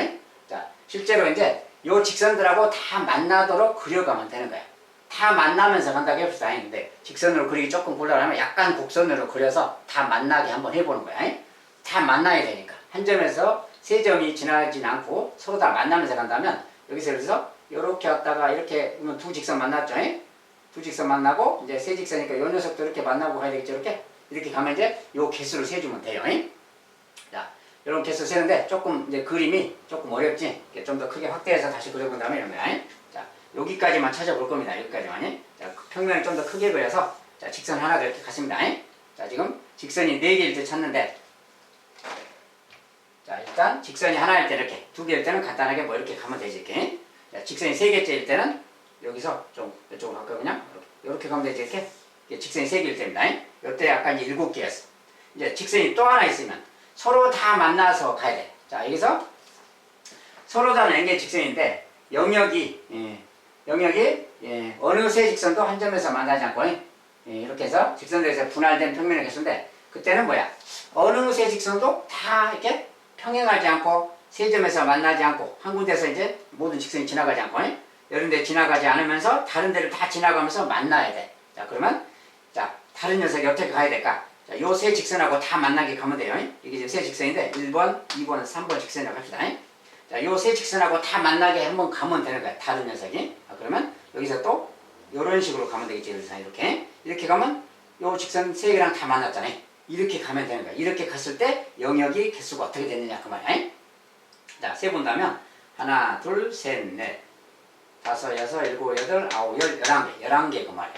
자, 실제로 이제 요 직선들하고 다 만나도록 그려가면 되는 거야. 다 만나면서 간다고 해봅시다. 근데 직선으로 그리기 조금 곤란하면 약간 곡선으로 그려서 다 만나게 한번 해보는 거야. 다 만나야 되니까. 한 점에서 세 점이 지나진 않고 서로 다 만나면서 간다면 여기서 예를 들어서 이렇게 왔다가 이렇게 두 직선 만났죠. 두 직선 만나고 이제 세 직선이니까 요 녀석도 이렇게 만나고 가야 되겠죠. 이렇게 가면 이제 요 개수를 세주면 돼요. 자, 이런 개수 세는데 조금 이제 그림이 조금 어렵지. 좀 더 크게 확대해서 다시 그려본 다음에 이런 거야. 자, 여기까지만 찾아볼 겁니다. 여기까지만. 자, 평면을 좀 더 크게 그려서 자, 직선 하나 이렇게 갔습니다. 자, 지금 직선이 네 개일 때 찾는데 자, 일단 직선이 하나일 때 이렇게, 두 개일 때는 간단하게 뭐 이렇게 가면 되지. 이렇게. 자, 직선이 세 개째일 때는 여기서 좀 이쪽으로 갈까요? 그냥 이렇게 가면 되지. 이렇게. 이게 직선이 세 개일 때입니다. 이때 약간 이제 7개였어. 이제 직선이 또 하나 있으면 서로 다 만나서 가야 돼. 자, 여기서 서로 다 연계 직선인데 영역이 어느 세 직선도 한 점에서 만나지 않고 이렇게 해서 직선들에서 분할된 평면의 개수인데 그때는 뭐야? 어느 세 직선도 다 이렇게 평행하지 않고 세 점에서 만나지 않고 한 군데서 이제 모든 직선이 지나가지 않고 이런 데 지나가지 않으면서 다른 데를 다 지나가면서 만나야 돼. 자, 그러면 자, 다른 녀석이 어떻게 가야 될까? 자, 요 세 직선하고 다 만나게 가면 돼요. 이게 지금 세 직선인데 1번, 2번, 3번 직선이라고 합시다. 자, 요 세 직선하고 다 만나게 한번 가면 되는 거야. 다른 녀석이. 그러면 여기서 또 요런 식으로 가면 되겠지. 이렇게 가면 요 직선 세 개랑 다 만났잖아요. 이렇게 가면 되는 거야. 이렇게 갔을 때 영역이 개수가 어떻게 됐느냐 그 말이야. 자, 세 본다면 하나, 둘, 셋, 넷, 다섯, 여섯, 일곱, 여덟, 아홉, 열, 11개. 11개 그 말이야.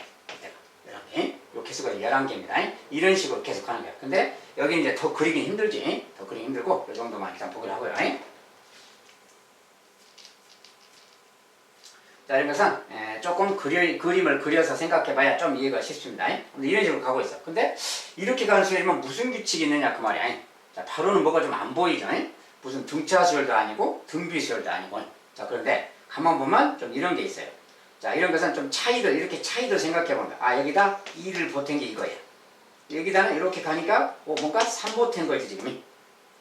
11개. 요 개수가 11개입니다. 이런 식으로 계속 하는 거야. 근데 여기 이제 더 그리긴 힘들지. 더 그리기 힘들고 요 정도만 일단 보기로 하고요. 자, 이런 것은 조금 그림을 그려서 생각해봐야 좀 이해가 쉽습니다. 근데 이런 식으로 가고 있어. 근데 이렇게 가는 수열이면 무슨 규칙이 있느냐 그 말이야. 자, 바로는 뭐가 좀 안 보이죠. 무슨 등차 수열도 아니고 등비 수열도 아니고. 자, 그런데 가만 보면 좀 이런 게 있어요. 자, 이런 것은 좀 이렇게 차이도 생각해보는 거야. 아, 여기다 2를 보탠 게 이거야. 여기다는 이렇게 가니까 뭔가 3 보탠 거지 지금.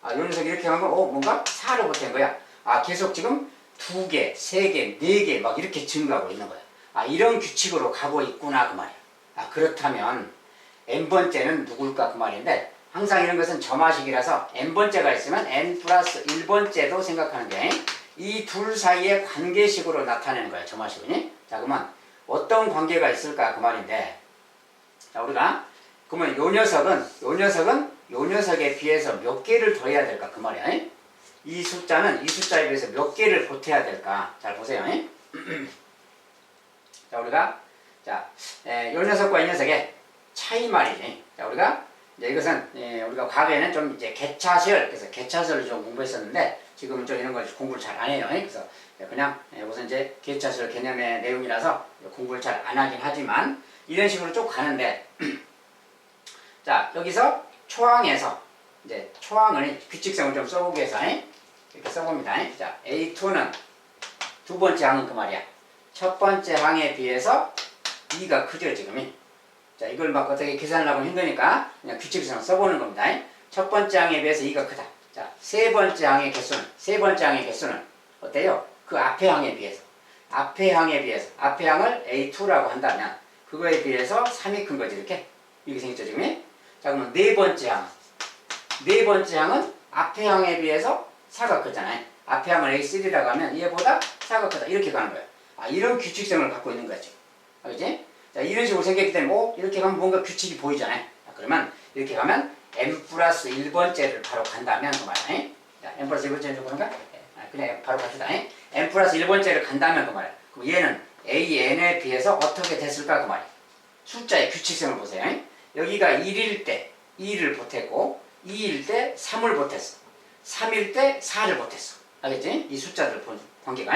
아, 요 녀석 이렇게 가면 뭔가 4를 보탠 거야. 계속 지금 2개, 3개, 4개 막 이렇게 증가하고 있는 거야. 이런 규칙으로 가고 있구나 그 말이야. 그렇다면 n번째는 누굴까 그 말인데, 항상 이런 것은 점화식이라서 n번째가 있으면 n 플러스 1번째도 생각하는 게 이 둘 사이의 관계식으로 나타내는 거야 점화식은. 자 그러면 어떤 관계가 있을까 그 말인데, 자 우리가 그러면 요 녀석에 비해서 몇 개를 더해야 될까 그 말이야. 이 숫자는 이 숫자에 비해서 몇 개를 보태야 될까. 잘 보세요. 자 우리가 요 녀석과 이 녀석의 차이 말이지. 자 우리가 이제 이것은 우리가 과거에는 좀 이제 개차설, 그래서 개차설을 좀 공부했었는데 지금은 좀 이런 걸 공부를 잘 안 해요. 그래서 그냥 우선 이제 개차설 개념의 내용이라서 공부를 잘 안 하긴 하지만 이런 식으로 쭉 가는데, 자 여기서 초항에서 이제 초항을 규칙성을 좀 써보기 위해서 이렇게 써봅니다. 자 A2는 두 번째 항은 그 말이야. 첫 번째 항에 비해서 2가 크죠 지금이. 자 이걸 막 어떻게 계산을 하고 힘드니까 그냥 규칙성을 써보는 겁니다. 첫 번째 항에 비해서 2가 크다. 자 세 번째 항의 개수는 어때요? 그 앞에 항에 비해서 앞에 항을 A2라고 한다면 그거에 비해서 3이 큰 거지 이렇게 생겼죠 지금. 자 그러면 네 번째 항은 앞에 항에 비해서 4가 크잖아요. 앞에 항을 A3라고 하면 얘보다 4가 크다 이렇게 가는 거예요. 이런 규칙성을 갖고 있는 거야 지금. 알겠지? 자 이런 식으로 생겼기 때문에 이렇게 가면 뭔가 규칙이 보이잖아요. 그러면 이렇게 가면 n 플러스 1번째를 바로 간다면 그 말이야. 자 n 플러스 1번째를 보는가? 그냥 바로 갑시다. n 플러스 1번째를 간다면 그 말이야. 그럼 얘는 an에 비해서 어떻게 됐을까 그 말이야. 숫자의 규칙성을 보세요. 여기가 1일 때 2를 보탰고 2일 때 3을 보탰어. 3일 때 4를 보탰어. 알겠지? 이 숫자들 본 관계가.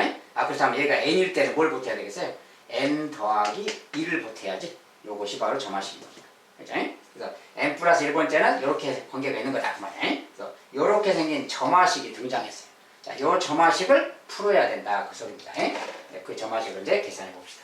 그렇다면 얘가 n일 때는 뭘 보태야 되겠어요? n 더하기 1을 보태야지. 요것이 바로 점화식인 겁니다. 그렇죠? 그래서 n 플러스 1번째는 이렇게 관계가 있는 거다 그 말이에요. 그래서 이렇게 생긴 점화식이 등장했어요. 자, 요 점화식을 풀어야 된다 그 소리입니다. 그 점화식을 이제 계산해 봅시다.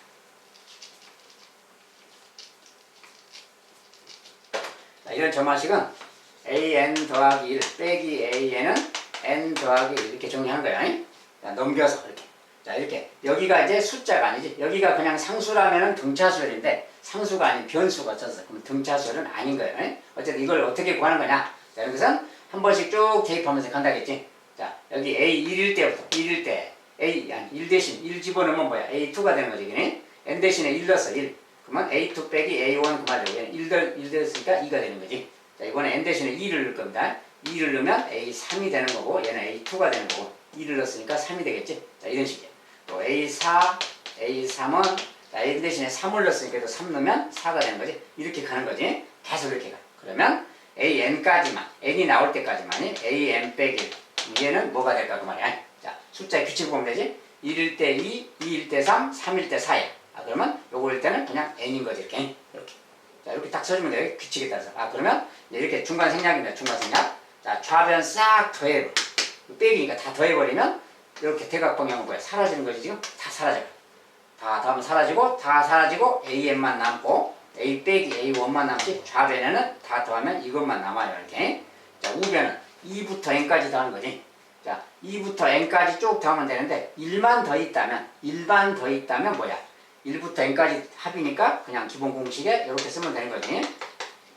자, 이런 점화식은 an 더하기 1 빼기 an은 n 더하기 1 이렇게 정리하는 거예요. 자, 넘겨서 이렇게. 자, 이렇게. 여기가 이제 숫자가 아니지. 여기가 그냥 상수라면은 등차수열인데 상수가 아닌 변수가 있어서 그럼 등차수열은 아닌 거예요. 어쨌든 이걸 어떻게 구하는 거냐. 자, 여기선 한 번씩 쭉 대입하면서 간다겠지. 자, 여기 A 1일 때부터 1일 때 A1 대신 1 집어넣으면 뭐야? A2가 되는 거지. 여기는 n 대신에 1 넣었어. 1. 그러면 A2 빼기 A1 그 말이야. 1 넣었으니까 2가 되는 거지. 자, 이번에 n 대신에 2를 넣을 겁니다. 2를 넣으면 A3이 되는 거고 얘는 A2가 되는 거고 2를 넣었으니까 3이 되겠지. 자, 이런 식이야. 또 A4, A3은 n 대신에 3을 넣었으니까 또 3 넣으면 4가 되는 거지. 이렇게 가는 거지. 계속 이렇게 가. 그러면 AN까지만, n이 나올 때까지만이 AN 빼기 얘는 뭐가 될까 그 말이야. 자, 숫자의 규칙을 보면 되지. 1일 때 2, 2일 때 3, 3일 때 4야. 그러면 요거일 때는 그냥 n인 거지 이렇게. 자, 이렇게 딱 써주면 돼요. 규칙에 따라서. 그러면 이렇게 중간 생략입니다. 중간 생략. 자, 좌변 싹 더해버려. 빼기니까 다 더해버리면 이렇게 대각방향은 뭐야? 사라지는 거지 지금? 다 사라져. 다 다음은 다 사라지고 AN만 남고 A 빼기 A1만 남지. 좌변에는 다 더하면 이것만 남아요. 이렇게. 자, 우변은 2부터 n까지 더하는 거지. 자, 2부터 n까지 쭉 더하면 되는데 1만 더 있다면 뭐야? 1부터 n까지 합이니까 그냥 기본 공식에 이렇게 쓰면 되는 거지.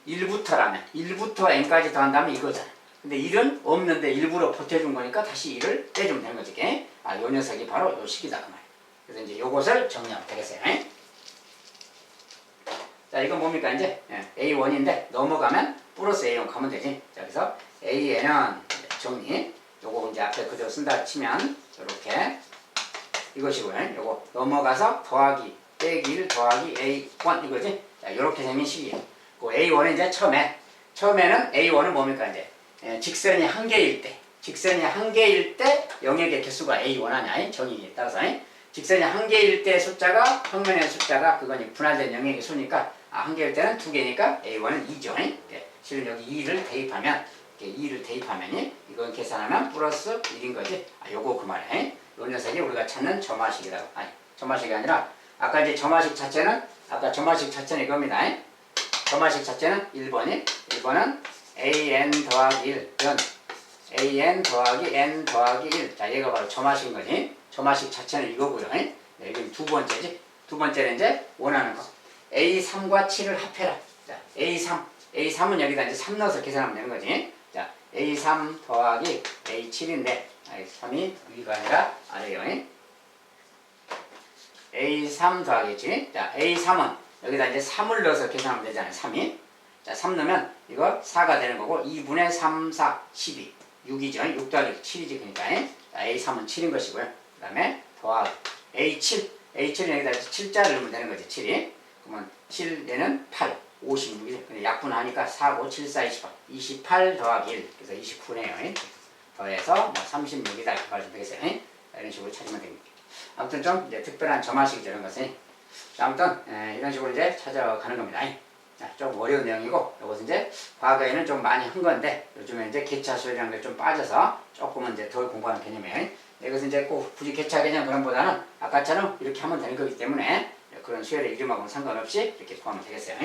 1부터 n까지 더한다면 이거잖아. 근데 1은 없는데 일부러 보태준 거니까 다시 1을 빼주면 되는 거지. 요 녀석이 바로 요 식이다 그 말이야. 그래서 이제 요것을 정리하면 되겠어요. 자, 이건 뭡니까 이제? A1인데 넘어가면 플러스 A1 가면 되지. 자, 그래서 AN은 정리. 요거 이제 앞에 그대로 쓴다 치면 요렇게 이것이고요. 요거 넘어가서 더하기 빼기 1 더하기 A1 이거지. 자, 요렇게 생긴 식이에요. 그 A1은 이제 처음에는 A1은 뭡니까 이제? 직선이 한 개일 때 영역의 개수가 A1 아니야. 정의에 따라서. 직선이 한 개일 때 숫자가 평면의 숫자가 그건 분할된 영역의 수니까 한 개일 때는 두 개니까 A1은 2죠. 실은 여기 2를 대입하면 이건 계산하면 플러스 1인 거지. 요거 그 말이야. 요 녀석이 우리가 찾는 점화식이라고. 점화식이 아니라 아까 이제 점화식 자체는 이겁니다. 점화식 자체는 1번은 AN 더하기 1 변. AN 더하기 N 더하기 1. 자, 얘가 바로 점화식인 거지. 점화식 자체는 이거고요. 네, 여기 두 번째지. 두 번째는 이제 원하는 거. A3과 7을 합해라. 자, A3은 여기다 이제 3 넣어서 계산하면 되는 거지. 자, A3 더하기 A7인데, A3이 위가 아니라 아래요. A3 더하겠지. 자, A3은 여기다 이제 3을 넣어서 계산하면 되잖아요. 3이. 자, 3 넣으면 이거 4가 되는 거고 2분의 3, 4, 12. 6이죠. 6 더하기 7이지. 그러니까 자, A3은 7인 것이고요. 그 다음에 더하기 A7. A7은 여기다 7자를 넣으면 되는 거지. 7이. 그러면 7, 얘는 8, 56이죠. 근데 약분하니까 4, 5, 7, 4, 28. 28 더하기 1. 그래서 29네요. 더해서 뭐 36이다. 이렇게 말하면 되겠어요. 이런 식으로 찾으면 됩니다. 아무튼 좀 이제 특별한 점화식이죠. 이런 것은. 아무튼 이런 식으로 이제 찾아가는 겁니다. 좀 어려운 내용이고, 이것은 이제 과거에는 좀 많이 한 건데, 요즘에 이제 개차 수열이라는 게 좀 빠져서 조금은 이제 덜 공부하는 개념이에요. 이것은 이제 꼭 굳이 개차 개념 그런 보다는 아까처럼 이렇게 하면 되는 거기 때문에 그런 수열의 이름하고는 상관없이 이렇게 구하면 되겠어요.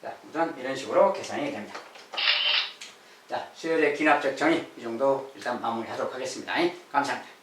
자, 우선 이런 식으로 계산이 됩니다. 자, 수열의 기납적 정의 이 정도 일단 마무리하도록 하겠습니다. 감사합니다.